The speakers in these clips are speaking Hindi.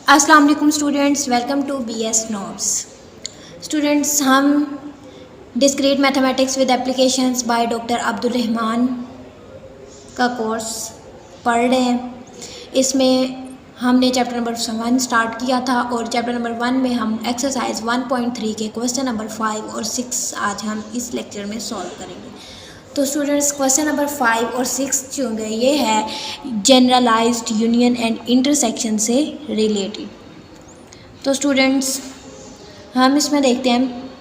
अस्सलाम वालेकुम students, welcome to BS notes. Students, हम discrete mathematics with applications by doctor Abdul Rahman का कोर्स पढ़ रहे हैं। इसमें हमने चैप्टर नंबर 1 स्टार्ट किया था और चैप्टर नंबर 1 में हम एक्सरसाइज 1.3 के क्वेश्चन नंबर 5 और 6 आज हम इस लेक्चर में सॉल्व करेंगे। तो स्टूडेंट्स, क्वेश्चन नंबर 5 और 6 जो होंगे ये है जनरलाइज्ड यूनियन एंड इंटरसेक्शन से रिलेटेड। तो स्टूडेंट्स, हम इसमें देखते हैं,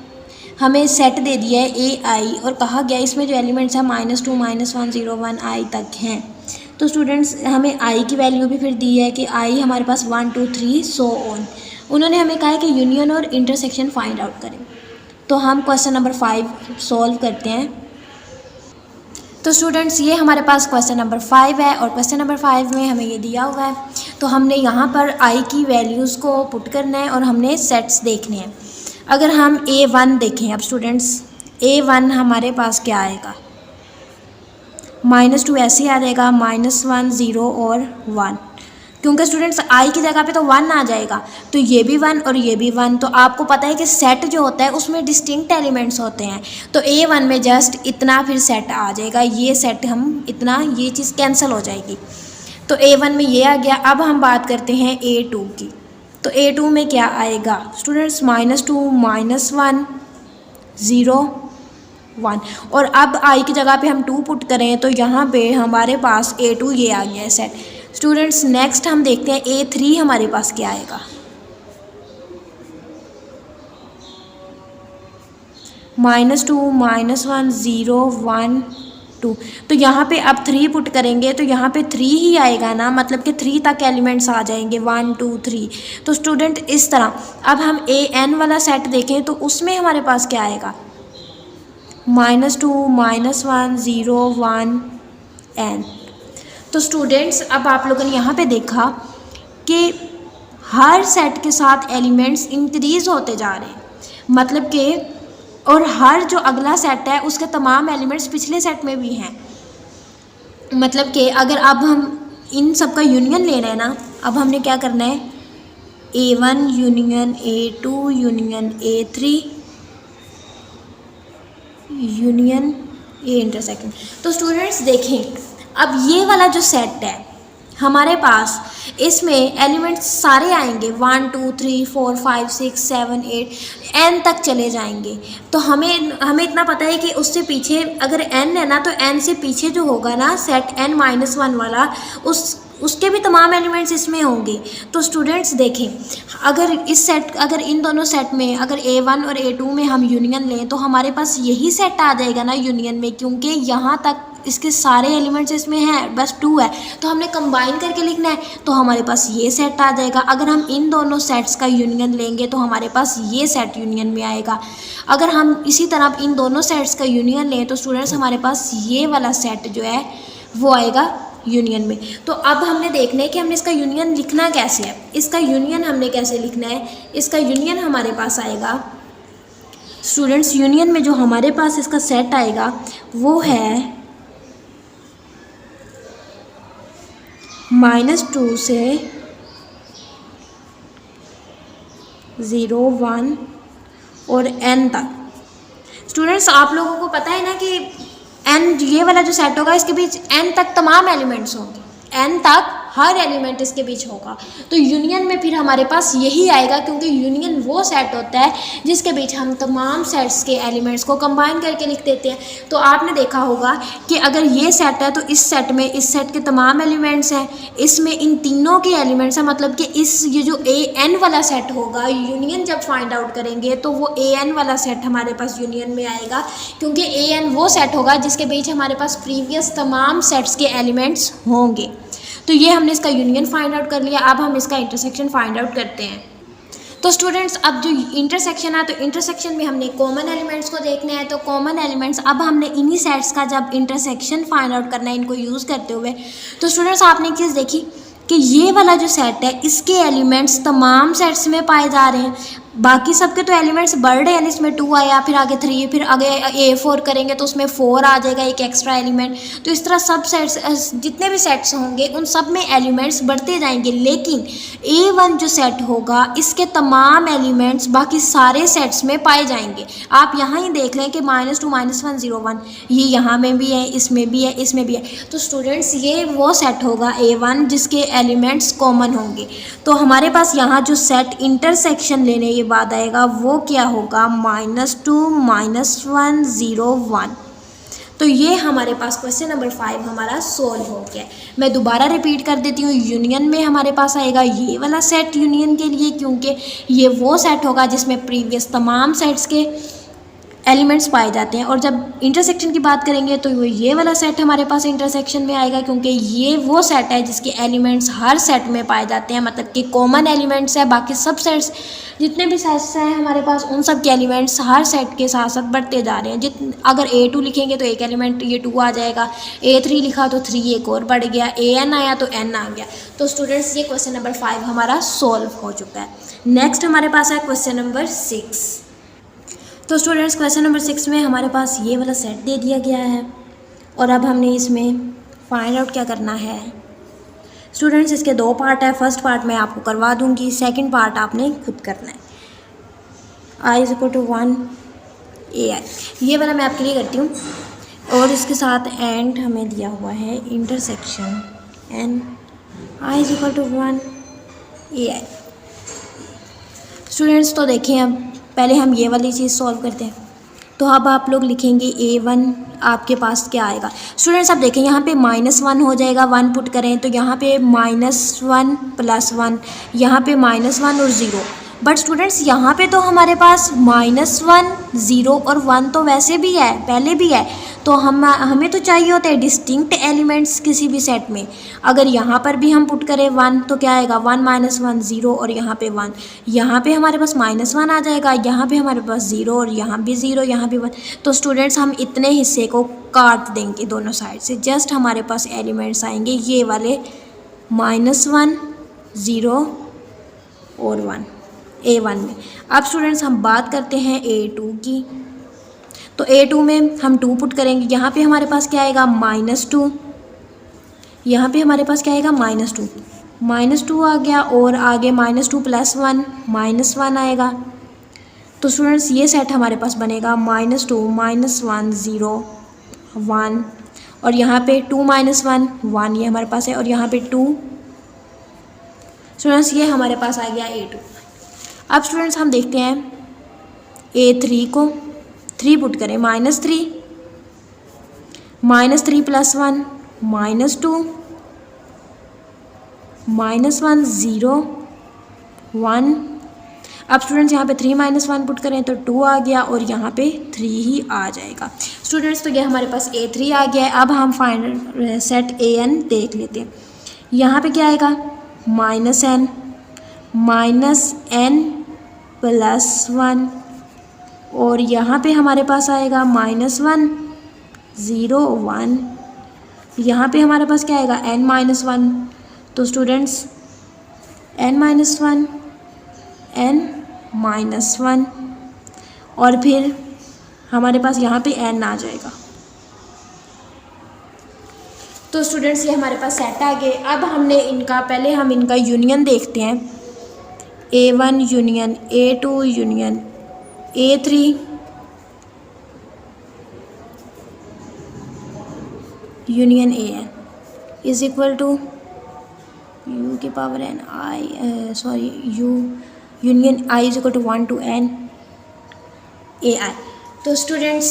हमें सेट दे दिया है AI और कहा गया इसमें जो एलिमेंट्स हैं -2 -1 0 1 I तक हैं। तो स्टूडेंट्स, हमें I की वैल्यू भी फिर दी है कि I हमारे पास 1 2 3 सो ऑन। उन्होंने हमें कहा है कि यूनियन और इंटरसेक्शन फाइंड आउट करें। तो हम क्वेश्चन नंबर 5 सॉल्व करते हैं। तो स्टूडेंट्स, ये हमारे पास क्वेश्चन नंबर 5 है और क्वेश्चन नंबर 5 में हमें ये दिया हुआ है। तो हमने यहाँ पर I की वैल्यूज़ को पुट करना है और हमने सेट्स देखने हैं। अगर हम A1 देखें, अब स्टूडेंट्स A1 हमारे पास क्या आएगा, -2 ऐसे आ जाएगा, -1 0 और 1, क्योंकि स्टूडेंट्स I की जगह पे तो 1 आ जाएगा, तो ये भी 1 और ये भी 1। तो आपको पता है कि सेट जो होता है उसमें डिस्टिंक्ट एलिमेंट्स होते हैं। तो A1 में जस्ट इतना फिर सेट आ जाएगा, ये सेट हम इतना, ये चीज़ कैंसिल हो जाएगी। तो A1 में ये आ गया। अब हम बात करते हैं A2 की। तो A2 में क्या आएगा स्टूडेंट्स, -2 -1 0 1, और अब I की जगह पे हम 2 पुट करें तो यहाँ पे हमारे पास A2 ये आ गया है सेट। स्टूडेंट्स, नेक्स्ट हम देखते हैं A3 हमारे पास क्या आएगा, -2 -1 0 1 2। तो यहाँ पे अब 3 पुट करेंगे तो यहाँ पे 3 ही आएगा ना, मतलब कि 3 तक एलिमेंट्स आ जाएंगे, 1 2 3। तो स्टूडेंट इस तरह अब हम AN वाला सेट देखें तो उसमें हमारे पास क्या आएगा, -2 -1 0 1 N। तो स्टूडेंट्स, अब आप लोगों ने यहाँ पे देखा कि हर सेट के साथ एलिमेंट्स इंक्रीज़ होते जा रहे हैं, मतलब कि और हर जो अगला सेट है उसके तमाम एलिमेंट्स पिछले सेट में भी हैं। मतलब कि अगर अब हम इन सब का यूनियन लेना है ना, अब हमने क्या करना है, A1 union A2 union A3 union A intersection. तो स्टूडेंट्स देखें, अब ये वाला जो सेट है हमारे पास, इसमें एलिमेंट्स सारे आएंगे 1 2 3 4 5 6 7 8 N तक चले जाएंगे। तो हमें इतना पता है कि उससे पीछे अगर N है ना, तो N से पीछे जो होगा ना सेट N-1 वाला, उसके भी तमाम एलिमेंट्स इसमें होंगे। तो स्टूडेंट्स देखें, अगर इन दोनों सेट में अगर A1 और A2 में हम यूनियन लें तो हमारे पास यही सेट आ जाएगा ना यूनियन में, क्योंकि यहाँ तक इसके सारे एलिमेंट्स इसमें हैं, बस 2 है। तो हमने कंबाइन करके लिखना है, तो हमारे पास ये सेट आ जाएगा। अगर हम इन दोनों सेट्स का यूनियन लेंगे तो हमारे पास ये सेट यूनियन में आएगा। अगर हम इसी तरह इन दोनों सेट्स का यूनियन लें तो स्टूडेंट्स हमारे पास ये वाला सेट जो है वो आएगा यूनियन में। तो अब हमने देखना है कि हमने इसका यूनियन लिखना कैसे है। इसका यूनियन हमने कैसे लिखना है, इसका यूनियन हमारे पास आएगा स्टूडेंट्स, यूनियन में जो हमारे पास इसका सेट आएगा वो है -2 से 0 1 और N तक। स्टूडेंट्स, आप लोगों को पता है ना कि N ये वाला जो सेट होगा इसके बीच N तक तमाम एलिमेंट्स होंगे, N तक हर एलिमेंट इसके बीच होगा। तो यूनियन में फिर हमारे पास यही आएगा, क्योंकि यूनियन वो सेट होता है जिसके बीच हम तमाम सेट्स के एलिमेंट्स को कंबाइन करके लिख देते हैं। तो आपने देखा होगा कि अगर ये सेट है तो इस सेट में इस सेट के तमाम एलिमेंट्स हैं, इसमें इन तीनों के एलिमेंट्स हैं, मतलब कि ये जो AN वाला सेट होगा, यूनियन जब फाइंड आउट करेंगे तो वो AN वाला सेट हमारे पास यूनियन में आएगा, क्योंकि AN वो सेट होगा जिसके बीच हमारे पास प्रीवियस तमाम सेट्स के एलिमेंट्स होंगे। तो ये हमने इसका यूनियन फाइंड आउट कर लिया। अब हम इसका इंटरसेक्शन फाइंड आउट करते हैं। तो स्टूडेंट्स, अब जो इंटरसेक्शन है, तो इंटरसेक्शन में हमने कॉमन एलिमेंट्स को देखना है। तो कॉमन एलिमेंट्स, अब हमने इन्हीं सेट्स का जब इंटरसेक्शन फाइंड आउट करना है इनको यूज़ करते हुए, तो स्टूडेंट्स आपने एक चीज़ देखी कि ये वाला जो सेट है इसके एलिमेंट्स तमाम सेट्स में पाए जा रहे हैं। बाकी सबके तो एलिमेंट्स बढ़ रहे हैं, इसमें 2 आया, फिर आगे 3, फिर आगे A4 करेंगे तो उसमें 4 आ जाएगा, एक एक्स्ट्रा एलिमेंट। तो इस तरह सब सेट्स, जितने भी सेट्स होंगे उन सब में एलिमेंट्स बढ़ते जाएंगे। लेकिन A1 जो सेट होगा इसके तमाम एलिमेंट्स बाकी सारे सेट्स में पाए जाएंगे। आप यहाँ ही देख लें कि -2 -1 0 1 ये यहाँ में भी है, इसमें भी है, इसमें भी है। तो स्टूडेंट्स ये वो सेट होगा A1 जिसके एलिमेंट्स कॉमन होंगे। तो हमारे पास यहाँ जो सेट इंटरसेक्शन लेने के बाद आएगा वो क्या होगा, -2 -1 0 1। तो ये हमारे पास क्वेश्चन नंबर 5 हमारा सोल्व हो गया। मैं दोबारा रिपीट कर देती हूँ, यूनियन में हमारे पास आएगा ये वाला सेट यूनियन के लिए, क्योंकि ये वो सेट होगा जिसमें प्रीवियस तमाम सेट्स के एलिमेंट्स पाए जाते हैं। और जब इंटरसेक्शन की बात करेंगे तो ये वाला सेट हमारे पास इंटरसेक्शन में आएगा, क्योंकि ये वो सेट है जिसके एलिमेंट्स हर सेट में पाए जाते हैं, मतलब कि कॉमन एलिमेंट्स है। बाकी सब सेट्स, जितने भी सेट्स हैं हमारे पास, उन सब के एलिमेंट्स हर सेट के साथ साथ बढ़ते जा रहे हैं। अगर A2 लिखेंगे तो एक एलिमेंट ये 2 आ जाएगा, A3 लिखा तो 3 एक और बढ़ गया, AN आया तो N आ गया। तो स्टूडेंट्स ये क्वेश्चन नंबर 5 हमारा सॉल्व हो चुका है। नेक्स्ट हमारे पास है क्वेश्चन नंबर 6। तो स्टूडेंट्स क्वेश्चन नंबर 6 में हमारे पास ये वाला सेट दे दिया गया है और अब हमने इसमें फाइंड आउट क्या करना है। स्टूडेंट्स इसके 2 पार्ट है, फर्स्ट पार्ट मैं आपको करवा दूंगी, सेकंड पार्ट आपने खुद करना है। I = 1 AI ये वाला मैं आपके लिए करती हूँ, और इसके साथ एंड हमें दिया हुआ है intersection N I = 1 AI। Students तो देखें, अब पहले हम ये वाली चीज़ सॉल्व करते हैं। तो अब आप लोग लिखेंगे A1, आपके पास क्या आएगा। स्टूडेंट्स आप देखें यहाँ पे -1 हो जाएगा, 1 पुट करें तो यहाँ पे -1 + 1, यहाँ पे -1 और 0। बट स्टूडेंट्स यहाँ पे तो हमारे पास -1 0 और 1 तो वैसे भी है, पहले भी है। तो हमें तो चाहिए होते हैं डिस्टिंक्ट एलिमेंट्स किसी भी सेट में। अगर यहाँ पर भी हम पुट करें 1 तो क्या आएगा, 1 -1 0 और यहाँ पे 1। यहाँ पे हमारे पास -1 आ जाएगा, यहाँ पे हमारे पास 0 और यहाँ भी 0, यहाँ भी 1। तो स्टूडेंट्स हम इतने हिस्से को काट देंगे दोनों साइड से, जस्ट हमारे पास एलिमेंट्स आएंगे ये वाले -1 0 और 1 A1 में। अब स्टूडेंट्स हम बात करते हैं A2 की। तो A2 में हम 2 पुट करेंगे, यहाँ पे हमारे पास क्या आएगा, -2, यहाँ पे हमारे पास क्या आएगा, -2 आ गया, और आगे -2 + 1 -1 आएगा। तो स्टूडेंट्स ये सेट हमारे पास बनेगा -2 -1 0 1, और यहाँ पे 2 -1 1 ये हमारे पास है, और यहाँ पे 2। स्टूडेंट्स ये हमारे पास आ गया A2। अब स्टूडेंट्स हम देखते हैं A3 को, 3 पुट करें, -3 + 1 -2 -1 0 1। अब स्टूडेंट्स यहाँ पे 3 - 1 पुट करें तो 2 आ गया, और यहाँ पे 3 ही आ जाएगा। स्टूडेंट्स तो ये हमारे पास A3 आ गया है। अब हम फाइनल सेट AN देख लेते हैं। यहाँ पे क्या आएगा, -n + 1, और यहाँ पे हमारे पास आएगा -1 0 1, यहाँ पे हमारे पास क्या आएगा, n - 1। तो स्टूडेंट्स n - 1 और फिर हमारे पास यहाँ पे n आ जाएगा। तो स्टूडेंट्स ये हमारे पास सेट आ गए। अब हमने इनका, पहले हम इनका यूनियन देखते हैं। A1 union A2 union A3 union AN = U की power n U union I = 1 to n AI। तो स्टूडेंट्स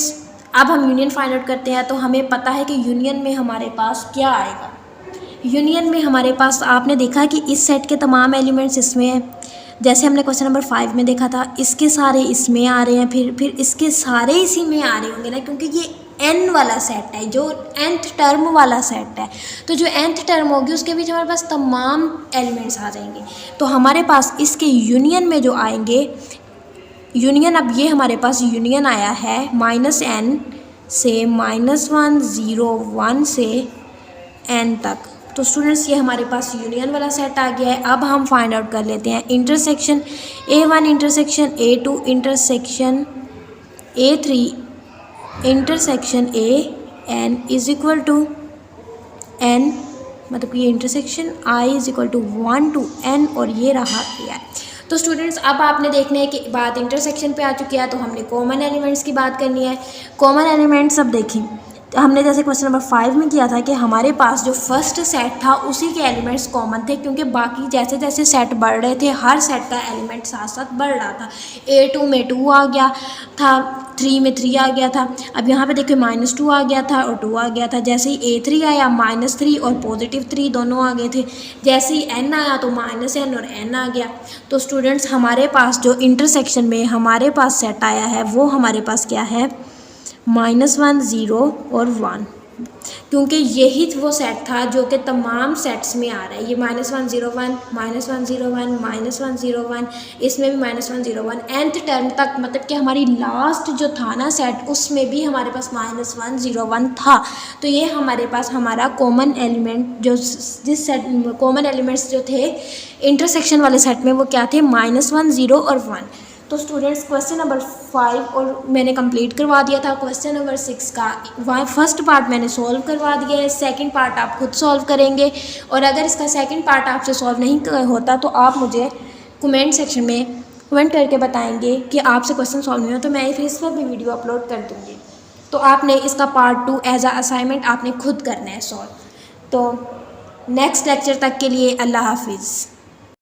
अब हम यूनियन फाइंड आउट करते हैं। तो हमें पता है कि यूनियन में हमारे पास क्या आएगा। यूनियन में हमारे पास, आपने देखा कि इस सेट के तमाम एलिमेंट्स इसमें हैं, जैसे हमने क्वेश्चन नंबर 5 में देखा था, इसके सारे इसमें आ रहे हैं, फिर इसके सारे इसी में आ रहे होंगे ना, क्योंकि ये n वाला सेट है, जो nth टर्म वाला सेट है। तो जो nth टर्म होगी उसके बीच हमारे पास तमाम एलिमेंट्स आ जाएंगे। तो हमारे पास इसके यूनियन में जो आएंगे, यूनियन, अब ये हमारे पास यूनियन आया है -n से -1 0 1 से n तक। तो स्टूडेंट्स ये हमारे पास यूनियन वाला सेट आ गया है। अब हम फाइंड आउट कर लेते हैं intersection A1 intersection A2 intersection A3 intersection AN is equal to N, मतलब कि ये intersection I is equal to 1 to N और ये रहा AI। तो स्टूडेंट्स अब आपने देखने है कि बात इंटरसेक्शन पे आ चुकी है, तो हमने कॉमन एलिमेंट्स की बात करनी है। कॉमन एलिमेंट्स अब देखें, हमने जैसे क्वेश्चन नंबर 5 में किया था कि हमारे पास जो फर्स्ट सेट था उसी के एलिमेंट्स कॉमन थे, क्योंकि बाकी जैसे जैसे सेट बढ़ रहे थे हर सेट का एलिमेंट साथ साथ बढ़ रहा था। A2 में 2 आ गया था, 3 में 3 आ गया था। अब यहाँ पे देखिए -2 आ गया था और 2 आ गया था। जैसे ही A3 आया -3 और +3 दोनों आ गए थे। जैसे ही N आया तो -N और N आ गया। तो स्टूडेंट्स हमारे पास जो इंटरसेक्शन में हमारे पास सेट आया है वो हमारे पास क्या है, -1 0 और 1, क्योंकि यही वो सेट था जो कि तमाम सेट्स में आ रहा है। ये -1 0 1 -1 0 1 -1 0 1, इसमें भी -1 0 1, nth टर्म तक, मतलब कि हमारी लास्ट जो था ना सेट उसमें भी हमारे पास -1 0 1 था। तो ये हमारे पास हमारा कॉमन एलिमेंट जो जिस सेट कॉमन एलिमेंट्स जो थे इंटरसेक्शन वाले सेट में वो क्या थे, -1 0 और 1। तो स्टूडेंट्स क्वेश्चन नंबर 5 और मैंने कंप्लीट करवा दिया था। क्वेश्चन नंबर 6 का फर्स्ट पार्ट मैंने सॉल्व करवा दिया है, सेकंड पार्ट आप खुद सॉल्व करेंगे। और अगर इसका सेकंड पार्ट आपसे सॉल्व नहीं होता तो आप मुझे कमेंट सेक्शन में कमेंट करके बताएंगे कि आपसे क्वेश्चन सॉल्व नहीं हो, तो मैं फिर इस पर भी वीडियो अपलोड कर दूँगी। तो आपने इसका पार्ट 2 एज अ असाइनमेंट आपने खुद करना है सॉल्व। तो नेक्स्ट लेक्चर तक के लिए अल्लाह हाफिज़।